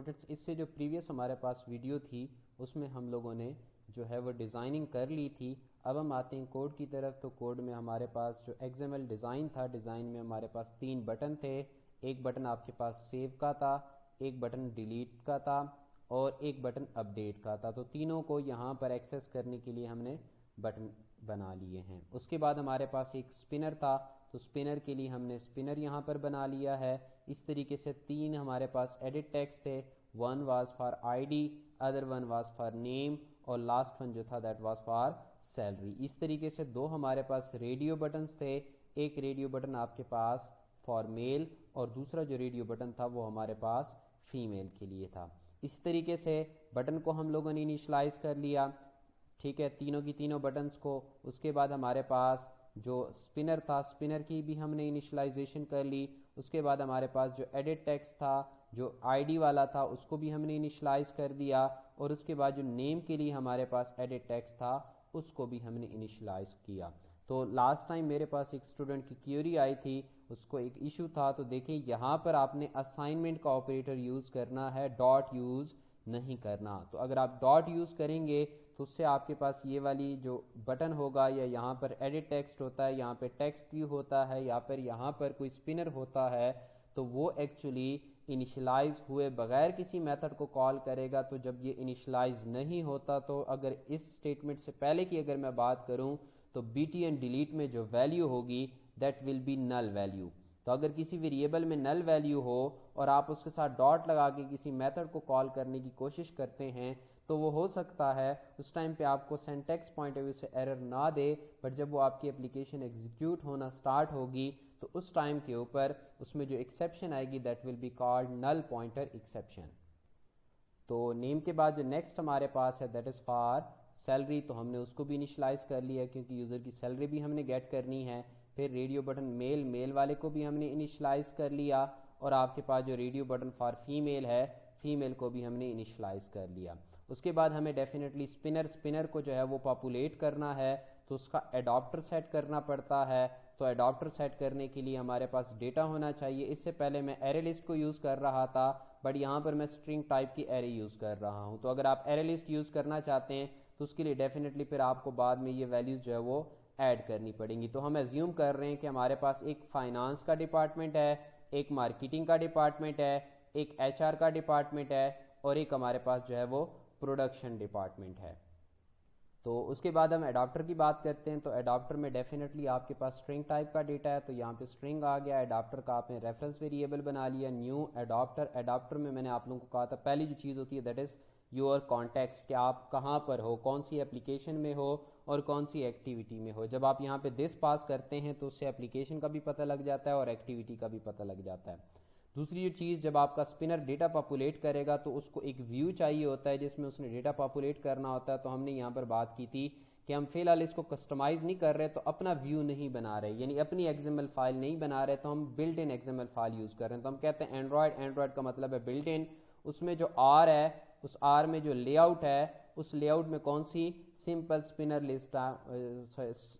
Students, इससे जो previous हमारे पास वीडियो थी उसमें हम लोगों ने जो है वो डिज़ाइनिंग कर ली थी। अब हम आते हैं कोड की तरफ। तो कोड में हमारे पास जो XML डिज़ाइन था, डिज़ाइन में हमारे पास 3 बटन थे। एक बटन आपके पास सेव का था, एक बटन डिलीट का था और एक बटन अपडेट का था। तो तीनों को यहाँ पर एक्सेस करने के लिए हमने बटन बना लिए हैं। उसके बाद हमारे पास एक स्पिनर था, तो स्पिनर के लिए हमने स्पिनर यहाँ पर बना लिया है। इस तरीके से 3 हमारे पास एडिट टैग्स थे। One was for ID, other one was for name और लास्ट वन जो था दैट वाज फॉर सैलरी। इस तरीके से 2 हमारे पास रेडियो बटन्स थे। एक रेडियो बटन आपके पास फॉर मेल और दूसरा जो रेडियो बटन था वो हमारे पास फीमेल के लिए था। इस तरीके से बटन को हम लोगों ने इनिशलाइज कर लिया, ठीक है, तीनों की तीनों बटन्स को। उसके बाद हमारे पास जो स्पिनर था, स्पिनर की भी हमने इनिशलाइजेशन कर ली। उसके बाद हमारे पास जो एडिट टेक्स्ट था, जो आईडी वाला था, उसको भी हमने इनिशलाइज कर दिया। और उसके बाद जो नेम के लिए हमारे पास एडिट टेक्स्ट था उसको भी हमने इनिशलाइज किया। तो लास्ट टाइम मेरे पास एक स्टूडेंट की क्यूरी आई थी, उसको एक इशू था। तो देखिए यहाँ पर आपने असाइनमेंट का ऑपरेटर यूज़ करना है, डॉट यूज़ नहीं करना। तो अगर आप डॉट यूज़ करेंगे तो उससे आपके पास ये वाली जो बटन होगा या यहाँ पर एडिट टेक्स्ट होता है, यहाँ पे टेक्स्ट व्यू होता है, या फिर यहाँ पर कोई स्पिनर होता है, तो वो एक्चुअली इनिशलाइज हुए बगैर किसी मेथड को कॉल करेगा। तो जब ये इनिशलाइज नहीं होता, तो अगर इस स्टेटमेंट से पहले की अगर मैं बात करूं तो btn डिलीट में जो वैल्यू होगी that will be null value. तो अगर किसी वेरिएबल में नल वैल्यू हो और आप उसके साथ डॉट लगा के किसी मेथड को कॉल करने की कोशिश करते हैं, तो वो हो सकता है उस टाइम पे आपको सिंटैक्स पॉइंट ऑफ व्यू से एरर ना दे, बट जब वो आपकी एप्लीकेशन एग्जीक्यूट होना स्टार्ट होगी तो उस टाइम के ऊपर उसमें जो एक्सेप्शन आएगी that will be called null pointer exception. तो नेम के बाद जो नेक्स्ट हमारे पास है दैट इज़ फॉर सैलरी, तो हमने उसको भी इनिशलाइज कर लिया क्योंकि यूज़र की सैलरी भी हमने गेट करनी है। फिर रेडियो बटन मेल वाले को भी हमने इनिशलाइज कर लिया। और आपके पास जो रेडियो बटन फॉर फीमेल है, फीमेल को भी हमने इनिशलाइज कर लिया। उसके बाद हमें डेफिनेटली स्पिनर को जो है वो पॉपुलेट करना है, तो उसका एडॉप्टर सेट करना पड़ता है। तो एडॉप्टर सेट करने के लिए हमारे पास डेटा होना चाहिए। इससे पहले मैं एरे लिस्ट को यूज़ कर रहा था, बट यहाँ पर मैं स्ट्रिंग टाइप की एरे यूज़ कर रहा हूँ। तो अगर आप एरे लिस्ट यूज़ करना चाहते हैं तो उसके लिए डेफिनेटली फिर आपको बाद में ये वैल्यूज़ जो है वो ऐड करनी पड़ेंगी। तो हम एज्यूम कर रहे हैं कि हमारे पास एक फाइनेंस का डिपार्टमेंट है, एक मार्केटिंग का डिपार्टमेंट है, एक HR का डिपार्टमेंट है और एक हमारे पास जो है वो प्रोडक्शन डिपार्टमेंट है। तो उसके बाद हम एडाप्टर की बात करते हैं। तो एडाप्टर में डेफिनेटली आपके पास स्ट्रिंग टाइप का डेटा है, तो यहाँ पे स्ट्रिंग आ गया। एडाप्टर का आपने रेफरेंस वेरिएबल बना लिया, न्यू एडाप्टर। एडाप्टर में मैंने आप लोगों को कहा था पहली जो चीज़ होती है दैट इज़ योर कॉन्टेक्स्ट, कि आप कहाँ पर हो, कौन सी एप्लीकेशन में हो और कौन सी एक्टिविटी में हो। जब आप यहाँ पे दिस पास करते हैं तो उससे एप्लीकेशन का भी पता लग जाता है और एक्टिविटी का भी पता लग जाता है। दूसरी जो चीज़, जब आपका स्पिनर डेटा पॉपुलेट करेगा तो उसको एक व्यू चाहिए होता है जिसमें उसने डेटा पॉपुलेट करना होता है। तो हमने यहाँ पर बात की थी कि हम फिलहाल इसको कस्टमाइज नहीं कर रहे, तो अपना व्यू नहीं बना रहे, यानी अपनी XML फाइल नहीं बना रहे, तो हम built in XML file use कर रहे हैं। तो हम कहते हैं एंड्रॉयड का मतलब है बिल्ट इन। उसमें जो R है, उस R में जो लेआउट है, उस लेआउट में कौन सी simple spinner list,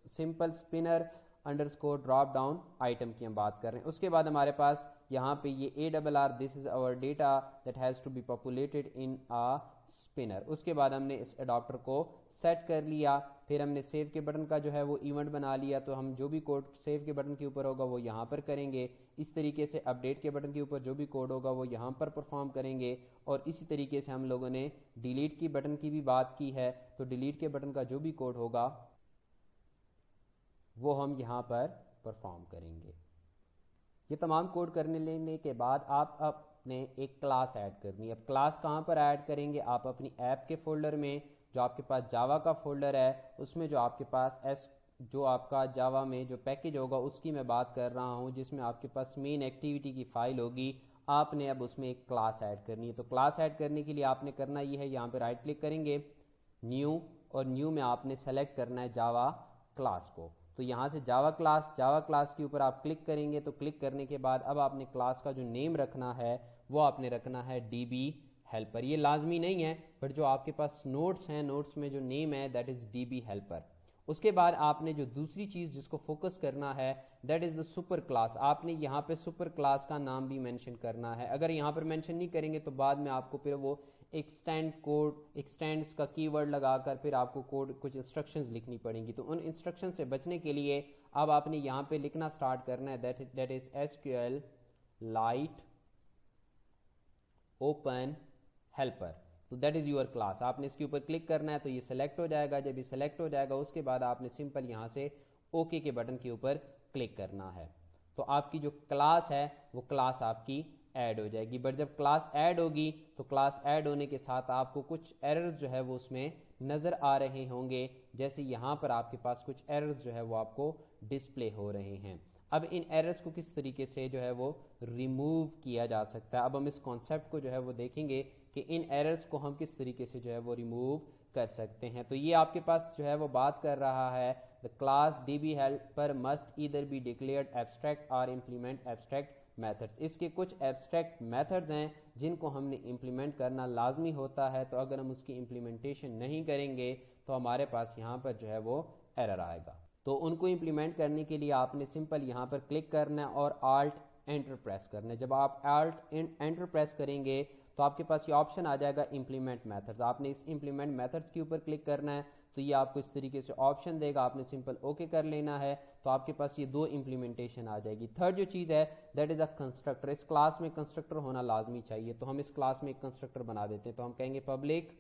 simple spinner underscore drop down item की हम बात कर रहे हैं। उसके बाद हमारे पास यहाँ पे ये ARR, this is our data that has to be populated in a spinner. उसके बाद हमने इस एडाप्टर को सेट कर लिया। फिर हमने सेव के बटन का जो है वो इवेंट बना लिया, तो हम जो भी कोड सेव के बटन के ऊपर होगा वो यहाँ पर करेंगे। इस तरीके से अपडेट के बटन के ऊपर जो भी कोड होगा वो यहाँ पर परफॉर्म करेंगे। और इसी तरीके से हम लोगों ने डिलीट की बटन की भी बात की है, तो डिलीट के बटन का जो भी कोड होगा वो हम यहाँ पर परफॉर्म करेंगे। ये तमाम कोड करने लेने के बाद आप अपने एक क्लास ऐड करनी है। अब क्लास कहाँ पर ऐड करेंगे, आप अपनी ऐप के फोल्डर में, जो आपके पास जावा का फोल्डर है उसमें जो आपके पास जो आपका जावा में जो पैकेज होगा उसकी मैं बात कर रहा हूँ, जिसमें आपके पास मेन एक्टिविटी की फाइल होगी। आपने अब उसमें एक क्लास ऐड करनी है। तो क्लास ऐड करने के लिए आपने करना ये है, यहाँ पर राइट क्लिक करेंगे, न्यू, और न्यू में आपने सेलेक्ट करना है जावा क्लास को। तो यहाँ से जावा क्लास के ऊपर आप क्लिक करेंगे। तो क्लिक करने के बाद अब आपने क्लास का जो नेम रखना है वो आपने रखना है DB हेल्पर। ये लाजमी नहीं है, बट जो आपके पास नोट्स हैं, नोट्स में जो नेम है दैट इज़ DB हेल्पर। उसके बाद आपने जो दूसरी चीज़ जिसको फोकस करना है that is the super class. आपने यहाँ पे सुपर क्लास का नाम भी मेंशन करना है। अगर यहाँ पर मेंशन नहीं करेंगे तो बाद में आपको फिर वो एक्सटेंड कोड एक्सटेंड्स का कीवर्ड लगाकर फिर आपको कोड कुछ इंस्ट्रक्शंस लिखनी पड़ेंगी। तो उन इंस्ट्रक्शन से बचने के लिए अब आपने यहाँ पे लिखना स्टार्ट करना है that is SQL light open helper. तो दैट इज़ यूर क्लास। आपने इसके ऊपर क्लिक करना है तो ये सिलेक्ट हो जाएगा। जब ये सिलेक्ट हो जाएगा उसके बाद आपने सिंपल यहाँ से ओके के बटन के ऊपर क्लिक करना है। तो आपकी जो क्लास है वो क्लास आपकी ऐड हो जाएगी। बट जब क्लास ऐड होगी तो क्लास ऐड होने के साथ आपको कुछ एरर्स जो है वो उसमें नज़र आ रहे होंगे। जैसे यहाँ पर आपके पास कुछ एरर्स जो है वो आपको डिस्प्ले हो रहे हैं। अब इन एरर्स को किस तरीके से जो है वो रिमूव किया जा सकता है, अब हम इस कॉन्सेप्ट को जो है वो देखेंगे कि इन एरर्स को हम किस तरीके से जो है वो रिमूव कर सकते हैं। तो ये आपके पास जो है वो बात कर रहा है the class DB helper must either be declared abstract और इम्प्लीमेंट एब्स्ट्रैक्ट मेथड्स। इसके कुछ एब्स्ट्रैक्ट मेथड्स हैं जिनको हमने इम्प्लीमेंट करना लाजमी होता है। तो अगर हम उसकी इम्प्लीमेंटेशन नहीं करेंगे तो हमारे पास यहाँ पर जो है वो एरर आएगा। तो उनको इम्प्लीमेंट करने के लिए आपने सिंपल यहाँ पर क्लिक करना है और आल्ट एंटर प्रेस करना है। जब आप आल्ट एंटर प्रेस करेंगे तो आपके पास ये ऑप्शन आ जाएगा इम्प्लीमेंट मेथड्स। आपने इस इम्प्लीमेंट मेथड्स के ऊपर क्लिक करना है तो ये आपको इस तरीके से ऑप्शन देगा। आपने सिंपल ओके कर लेना है तो आपके पास ये दो इम्प्लीमेंटेशन आ जाएगी। थर्ड जो चीज़ है दैट इज़ अ कंस्ट्रक्टर। इस क्लास में कंस्ट्रक्टर होना लाजमी चाहिए। तो हम इस क्लास में एक कंस्ट्रक्टर बना देते हैं। तो हम कहेंगे पब्लिक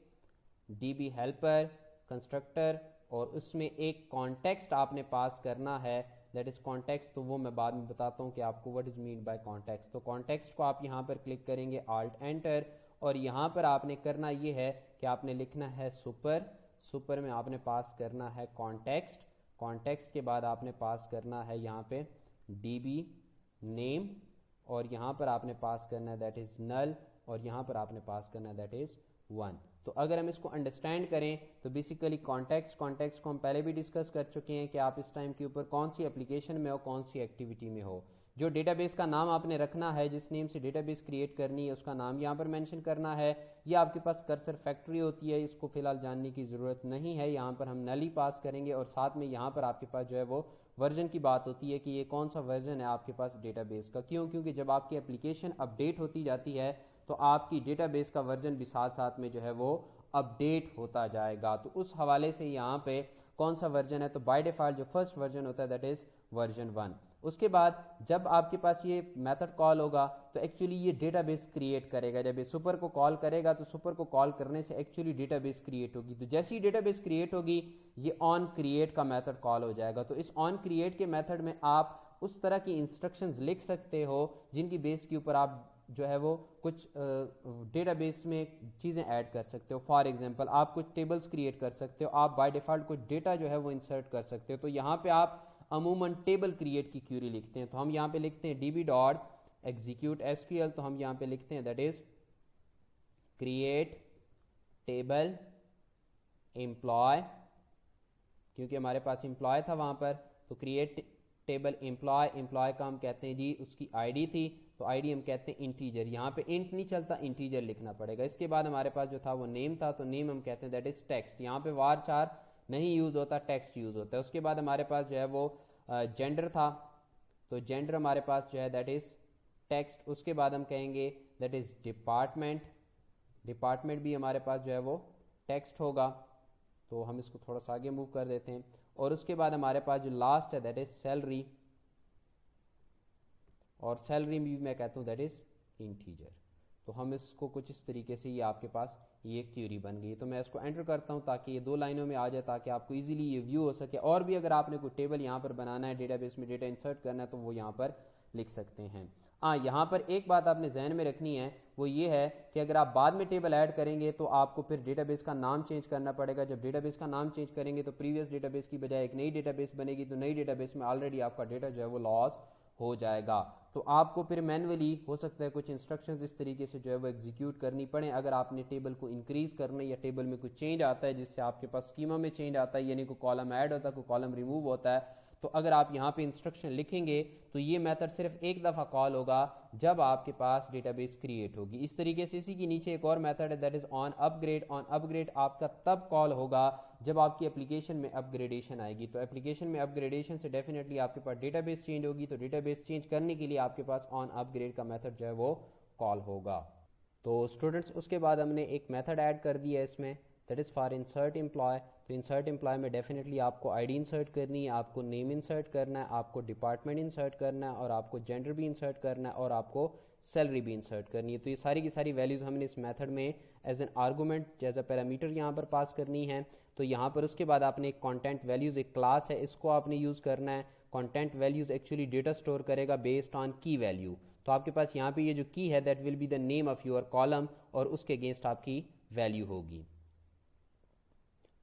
DB हेल्पर कंस्ट्रक्टर और उसमें एक कॉन्टेक्स्ट आपने पास करना है दैट इज कॉन्टेक्स्ट। तो वो मैं बाद में बताता हूँ कि आपको what is mean by context. तो कॉन्टेक्स्ट को आप यहाँ पर क्लिक करेंगे आल्ट एंटर और यहाँ पर आपने करना ये है कि आपने लिखना है सुपर में आपने पास करना है कॉन्टेक्स्ट के बाद आपने पास करना है यहाँ पे DB नेम और यहाँ पर आपने पास करना है दैट इज नल और यहाँ पर आपने पास करना है दैट इज 1। तो अगर हम इसको अंडरस्टैंड करें तो बेसिकली कॉन्टेक्स्ट को हम पहले भी डिस्कस कर चुके हैं कि आप इस टाइम के ऊपर कौन सी एप्लीकेशन में हो, कौन सी एक्टिविटी में हो। जो डेटाबेस का नाम आपने रखना है, जिस नेम से डेटाबेस क्रिएट करनी है उसका नाम यहाँ पर मेंशन करना है। ये आपके पास कर्सर फैक्ट्री होती है, इसको फिलहाल जानने की ज़रूरत नहीं है। यहाँ पर हम नल ही पास करेंगे और साथ में यहाँ पर आपके पास जो है वो वर्जन की बात होती है कि ये कौन सा वर्जन है आपके पास डेटाबेस का। क्यों? क्योंकि जब आपकी एप्लीकेशन अपडेट होती जाती है तो आपकी डेटाबेस का वर्जन भी साथ साथ में जो है वो अपडेट होता जाएगा। तो उस हवाले से यहाँ पे कौन सा वर्जन है, तो बाय डिफ़ॉल्ट जो फर्स्ट वर्जन होता है दैट इज़ वर्जन 1। उसके बाद जब आपके पास ये मेथड कॉल होगा तो एक्चुअली ये डेटाबेस क्रिएट करेगा। जब ये सुपर को कॉल करेगा तो सुपर को कॉल करने से एक्चुअली डेटाबेस क्रिएट होगी। तो जैसे ही डेटाबेस क्रिएट होगी ये ऑन क्रिएट का मेथड कॉल हो जाएगा। तो इस ऑन क्रिएट के मेथड में आप उस तरह की इंस्ट्रक्शंस लिख सकते हो जिनकी बेस के ऊपर आप जो है वो कुछ डेटाबेस में चीज़ें ऐड कर सकते हो। फॉर एग्जांपल आप कुछ टेबल्स क्रिएट कर सकते हो, आप बाय डिफ़ॉल्ट कुछ डेटा जो है वो इंसर्ट कर सकते हो। तो यहाँ पे आप अमूमन टेबल क्रिएट की क्यूरी लिखते हैं। तो हम यहाँ पे लिखते हैं db.execute SQL। तो हम यहाँ पे लिखते हैं that is create table employ, क्योंकि हमारे पास एम्प्लॉय था वहाँ पर। तो क्रिएट टेबल एम्प्लॉय का हम कहते हैं जी उसकी आईडी थी, तो आईडी हम कहते हैं इंटीजर। यहाँ पे इंट नहीं चलता, इंटीजर लिखना पड़ेगा। इसके बाद हमारे पास जो था वो नेम था, तो नेम हम कहते हैं दैट इज टेक्स्ट। यहाँ पे varchar नहीं यूज़ होता, टेक्स्ट यूज़ होता है। उसके बाद हमारे पास जो है वो जेंडर था, तो जेंडर हमारे पास जो है दैट इज टेक्स्ट। उसके बाद हम कहेंगे दैट इज डिपार्टमेंट भी हमारे पास जो है वो टेक्स्ट होगा। तो हम इसको थोड़ा सा आगे मूव कर देते हैं। और उसके बाद हमारे पास जो लास्ट है दैट इज सैलरी, और सैलरी भी मैं कहता हूँ दैट इज इंटीजर। तो हम इसको कुछ इस तरीके से ये आपके पास ये क्यूरी बन गई। तो मैं इसको एंटर करता हूँ ताकि ये 2 लाइनों में आ जाए, ताकि आपको इजीली ये व्यू हो सके। और भी अगर आपने कोई टेबल यहाँ पर बनाना है, डेटाबेस में डेटा इंसर्ट करना है, तो वो यहाँ पर लिख सकते हैं। हाँ, यहाँ पर एक बात आपने जहन में रखनी है, वो ये है कि अगर आप बाद में टेबल ऐड करेंगे तो आपको फिर डेटाबेस का नाम चेंज करना पड़ेगा। जब डेटाबेस का नाम चेंज करेंगे तो प्रीवियस डेटाबेस की बजाय एक नई डेटाबेस बनेगी। तो नई डेटाबेस में ऑलरेडी आपका डेटा जो है वो लॉस हो जाएगा। तो आपको फिर मैनुअली हो सकता है कुछ इंस्ट्रक्शंस इस तरीके से जो है वो एग्जीक्यूट करनी पड़े। अगर आपने टेबल को इंक्रीज करना है या टेबल में कुछ चेंज आता है जिससे आपके पास स्कीमा में चेंज आता है, यानी कोई कॉलम ऐड होता है, कोई कॉलम रिमूव होता है, तो अगर आप यहाँ पे इंस्ट्रक्शन लिखेंगे तो ये मेथड सिर्फ एक दफ़ा कॉल होगा जब आपके पास डेटाबेस क्रिएट होगी। इस तरीके से इसी के नीचे एक और मेथड है that is on upgrade. On upgrade आपका तब कॉल होगा जब आपकी एप्लीकेशन में अपग्रेडेशन आएगी। तो एप्लीकेशन में अपग्रेडेशन से डेफिनेटली आपके पास डेटाबेस चेंज होगी, तो डेटाबेस चेंज करने के लिए आपके पास ऑन अपग्रेड का मेथड जो है वो कॉल होगा। तो स्टूडेंट्स उसके बाद हमने एक मेथड ऐड कर दिया है इसमें, that is for insert employ. तो इंसर्ट एम्प्लॉय में डेफिनेटली आपको आईडी इंसर्ट करनी है, आपको नेम इंसर्ट करना है, आपको डिपार्टमेंट इंसर्ट करना है, और आपको जेंडर भी इंसर्ट करना है, और आपको सैलरी भी इंसर्ट करनी है। तो ये सारी की सारी वैल्यूज़ हमने इस मेथड में as an argument as a parameter यहाँ पर पास करनी है। तो यहाँ पर उसके बाद आपने एक कॉन्टेंट वैल्यूज़, एक क्लास है, इसको आपने यूज़ करना है। Content values actually data store करेगा बेस्ड ऑन की वैल्यू। तो आपके पास यहाँ पे ये जो की है that will be the name of your column, और उसके अगेंस्ट आपकी वैल्यू होगी।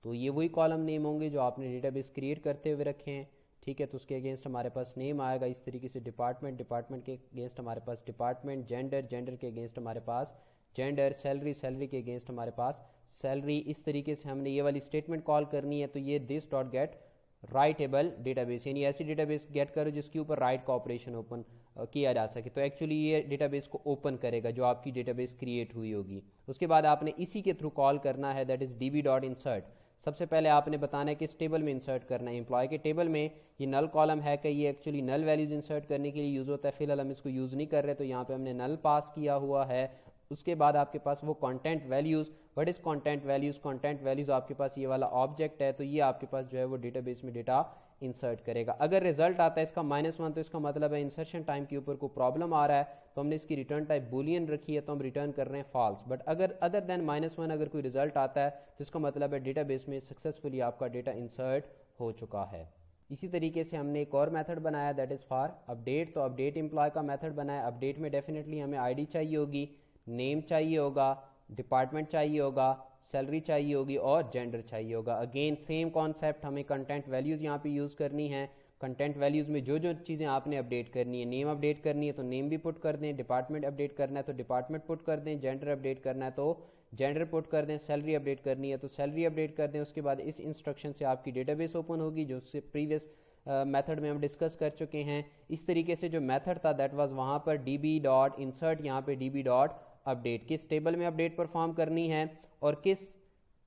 तो ये वही कॉलम नेम होंगे जो आपने डेटाबेस क्रिएट करते हुए रखे हैं, ठीक है। तो उसके अगेंस्ट हमारे पास नेम आएगा। इस तरीके से डिपार्टमेंट, डिपार्टमेंट के अगेंस्ट हमारे पास डिपार्टमेंट, जेंडर, जेंडर के अगेंस्ट हमारे पास जेंडर, सैलरी, सैलरी के अगेंस्ट हमारे पास सैलरी। इस तरीके से हमने ये वाली स्टेटमेंट कॉल करनी है। तो ये this dot gate writable database, यानी ऐसी डेटाबेस गेट करो जिसके ऊपर राइट का ऑपरेशन ओपन किया जा सके। तो एक्चुअली ये डेटाबेस को ओपन करेगा जो आपकी डेटाबेस क्रिएट हुई होगी। उसके बाद आपने इसी के थ्रू कॉल करना है that is db dot insert. सबसे पहले आपने बताना है कि इस टेबल में इंसर्ट करना है। एम्प्लॉय के टेबल में ये नल कॉलम है कि ये एक्चुअली नल वैल्यूज इंसर्ट करने के लिए यूज़ होता है। फिलहाल हम इसको यूज़ नहीं कर रहे, तो यहाँ पे हमने नल पास किया हुआ है। उसके बाद आपके पास वो content values, what is content values? Content values आपके पास ये वाला ऑब्जेक्ट है, तो ये आपके पास जो है वो डेटाबेस में डेटा इंसर्ट करेगा। अगर रिजल्ट आता है इसका -1, तो इसका मतलब है इंसर्शन टाइम के ऊपर कोई प्रॉब्लम आ रहा है, तो हमने इसकी रिटर्न टाइप बुलियन रखी है, तो हम रिटर्न कर रहे हैं फॉल्स। बट अगर अदर देन -1 अगर कोई रिजल्ट आता है तो इसका मतलब है डेटाबेस में सक्सेसफुली आपका डेटा इंसर्ट हो चुका है। इसी तरीके से हमने एक और मेथड बनाया दैट इज़ फॉर अपडेट। तो अपडेट एम्प्लॉय का मेथड बनाया। अपडेट में डेफिनेटली हमें आईडी चाहिए होगी, नेम चाहिए होगा, डिपार्टमेंट चाहिए होगा, सैलरी चाहिए होगी, और जेंडर चाहिए होगा। अगेन सेम कॉन्सेप्ट, हमें कंटेंट वैल्यूज़ यहाँ पे यूज़ करनी है। कंटेंट वैल्यूज़ में जो जो चीज़ें आपने अपडेट करनी है, नेम अपडेट करनी है तो नेम भी पुट कर दें, डिपार्टमेंट अपडेट करना है तो डिपार्टमेंट पुट कर दें, जेंडर अपडेट करना है तो जेंडर पुट कर दें, सैलरी अपडेट करनी है तो सैलरी अपडेट कर दें। उसके बाद इस इंस्ट्रक्शन से आपकी डेटाबेस ओपन होगी, जो उससे प्रीवियस मेथड में हम डिस्कस कर चुके हैं। इस तरीके से जो मेथड था दैट वाज वहाँ पर db डॉट इंसर्ट, यहाँ पे db डॉट अपडेट। किस टेबल में अपडेट परफॉर्म करनी है और किस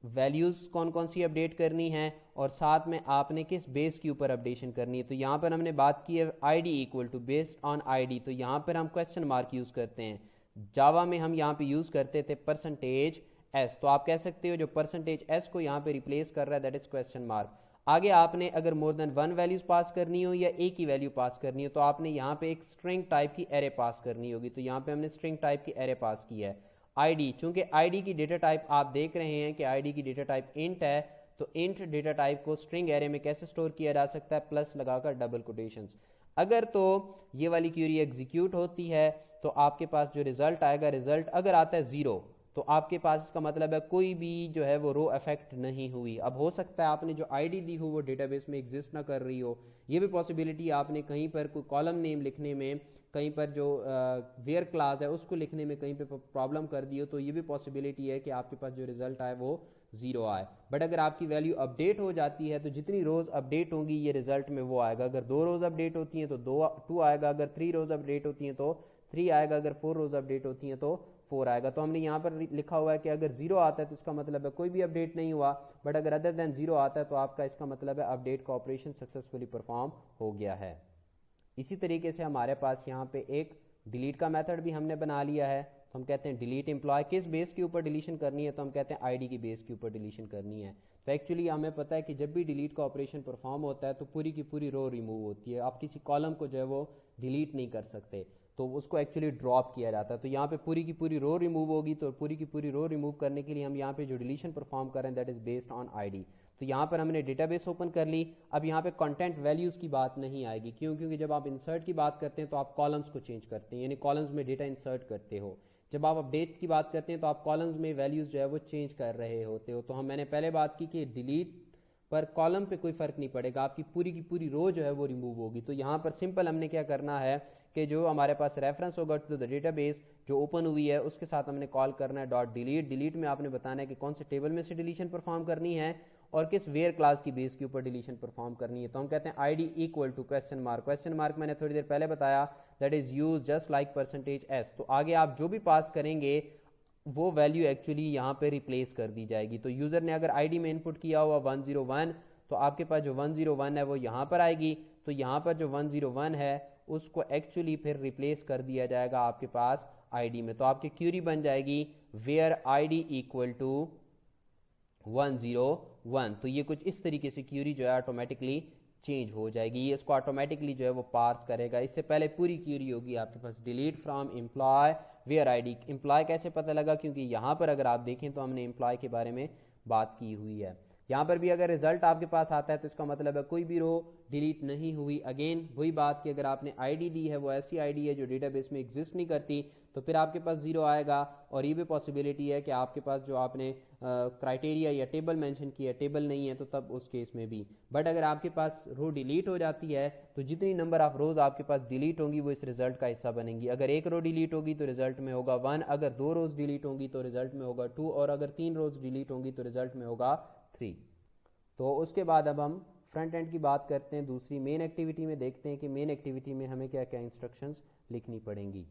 वैल्यूज़ कौन कौन सी अपडेट करनी है, और साथ में आपने किस बेस के ऊपर अपडेशन करनी है। तो यहाँ पर हमने बात की है id equal to based on id, तो यहाँ पर हम क्वेश्चन मार्क यूज़ करते हैं। जावा में हम यहाँ पे यूज़ करते थे %s, तो आप कह सकते हो जो %s को यहाँ पे रिप्लेस कर रहा है दैट इज़ क्वेश्चन मार्क। आगे आपने अगर मोर देन 1 वैल्यूज पास करनी हो या एक ही वैल्यू पास करनी हो, तो आपने यहाँ पे एक स्ट्रिंग टाइप की एरे पास करनी होगी। तो यहाँ पे हमने स्ट्रिंग टाइप की एरे पास की है। आईडी, चूंकि आईडी की डेटा टाइप आप देख रहे हैं कि आईडी की डेटा टाइप इंट है, तो इंट डेटा टाइप को स्ट्रिंग एरे में कैसे स्टोर किया जा सकता है? प्लस लगाकर डबल कोटेशंस। अगर तो ये वाली क्यूरी एग्जीक्यूट होती है तो आपके पास जो रिजल्ट आएगा, रिजल्ट अगर आता है 0, तो आपके पास इसका मतलब है कोई भी जो है वो रो अफेक्ट नहीं हुई। अब हो सकता है आपने जो आईडी दी हो वो डेटाबेस में एग्जिस्ट ना कर रही हो, ये भी पॉसिबिलिटी। आपने कहीं पर कोई कॉलम नेम लिखने में, कहीं पर जो वेयर क्लास है उसको लिखने में कहीं पे प्रॉब्लम कर दी हो, तो ये भी पॉसिबिलिटी है कि आपके पास जो रिजल्ट आए वो 0 आए। बट अगर आपकी वैल्यू अपडेट हो जाती है तो जितनी रोज अपडेट होंगी ये रिजल्ट में वो आएगा। अगर 2 रोज अपडेट होती हैं तो 2 आएगा, अगर 3 रोज अपडेट होती हैं तो 3 आएगा, अगर 4 रोज अपडेट होती हैं तो 4 आएगा। तो हमने यहाँ पर लिखा हुआ है कि अगर 0 आता है तो इसका मतलब है कोई भी अपडेट नहीं हुआ, बट अगर अदर देन 0 आता है तो आपका इसका मतलब है अपडेट का ऑपरेशन सक्सेसफुली परफॉर्म हो गया है। इसी तरीके से हमारे पास यहाँ पे एक डिलीट का मेथड भी हमने बना लिया है। तो हम कहते हैं डिलीट एम्प्लॉय। किस बेस के ऊपर डिलीशन करनी है? तो हम कहते हैं आईडी की बेस के ऊपर डिलीशन करनी है। तो एक्चुअली हमें पता है कि जब भी डिलीट का ऑपरेशन परफॉर्म होता है तो पूरी की पूरी रो रिमूव होती है। आप किसी कॉलम को जो है वो डिलीट नहीं कर सकते, तो उसको एक्चुअली ड्रॉप किया जाता है। तो यहाँ पे पूरी की पूरी रो रिमूव होगी। तो पूरी की पूरी रो रिमूव करने के लिए हम यहाँ पे जो डिलीशन परफॉर्म कर रहे हैं that is based on ID. तो यहाँ पर हमने डेटाबेस ओपन कर ली। अब यहाँ पे कंटेंट वैल्यूज़ की बात नहीं आएगी। क्यों? क्योंकि जब आप इंसर्ट की बात करते हैं तो आप कॉलम्स को चेंज करते हैं, यानी कॉलम्स में डेटा इंसर्ट करते हो। जब आप अपडेट की बात करते हैं तो आप कॉलम्स में वैल्यूज़ जो है वो चेंज कर रहे होते हो। तो मैंने पहले बात की कि डिलीट पर कॉलम पे कोई फ़र्क नहीं पड़ेगा, आपकी पूरी की पूरी रो जो है वो रिमूव होगी। तो यहाँ पर सिंपल हमने क्या करना है कि जो हमारे पास रेफरेंस होगा टू द डेटाबेस जो ओपन हुई है उसके साथ हमने कॉल करना है डॉट डिलीट। डिलीट में आपने बताना है कि कौन से टेबल में से डिलीशन परफॉर्म करनी है और किस वेयर क्लास की बेस के ऊपर डिलीशन परफॉर्म करनी है। तो हम कहते हैं I D equal to question mark मैंने थोड़ी देर पहले बताया that is use just like percentage S. तो आगे आप जो भी पास करेंगे वो वैल्यू एक्चुअली यहाँ पे रिप्लेस कर दी जाएगी। तो यूजर ने अगर आईडी में इनपुट किया हुआ 101 तो आपके पास जो 101 है वो यहाँ पर आएगी। तो यहाँ पर जो 101 है उसको एक्चुअली फिर रिप्लेस कर दिया जाएगा आपके पास आईडी में। तो आपकी क्यूरी बन जाएगी वेयर आईडी इक्वल टू 101। तो ये कुछ इस तरीके से क्यूरी जो है ऑटोमेटिकली चेंज हो जाएगी, ये इसको ऑटोमेटिकली जो है वो पार्स करेगा। इससे पहले पूरी क्यूरी होगी आपके पास delete from employ where ID. Employ कैसे पता लगा, क्योंकि यहाँ पर अगर आप देखें तो हमने एम्प्लॉय के बारे में बात की हुई है। यहाँ पर भी अगर रिजल्ट आपके पास आता है तो इसका मतलब है कोई भी रो डिलीट नहीं हुई। अगेन वही बात कि अगर आपने आईडी दी है वो ऐसी आईडी है जो डेटाबेस में एग्जिस्ट नहीं करती तो फिर आपके पास 0 आएगा। और ये भी पॉसिबिलिटी है कि आपके पास जो आपने क्राइटेरिया या टेबल मेंशन किया है टेबल नहीं है तो तब उस केस में भी। बट अगर आपके पास रो डिलीट हो जाती है तो जितनी नंबर ऑफ रोज आपके पास डिलीट होंगी वो इस रिजल्ट का हिस्सा बनेंगी। अगर एक रो डिलीट होगी तो रिजल्ट में होगा 1, अगर 2 रोज डिलीट होंगी तो रिजल्ट में होगा 2, और अगर 3 रोज डिलीट होंगी तो रिजल्ट में होगा 3। तो उसके बाद अब हम फ्रंट एंड की बात करते हैं। दूसरी मेन एक्टिविटी में देखते हैं कि मेन एक्टिविटी में हमें क्या क्या इंस्ट्रक्शंस लिखनी पड़ेंगी।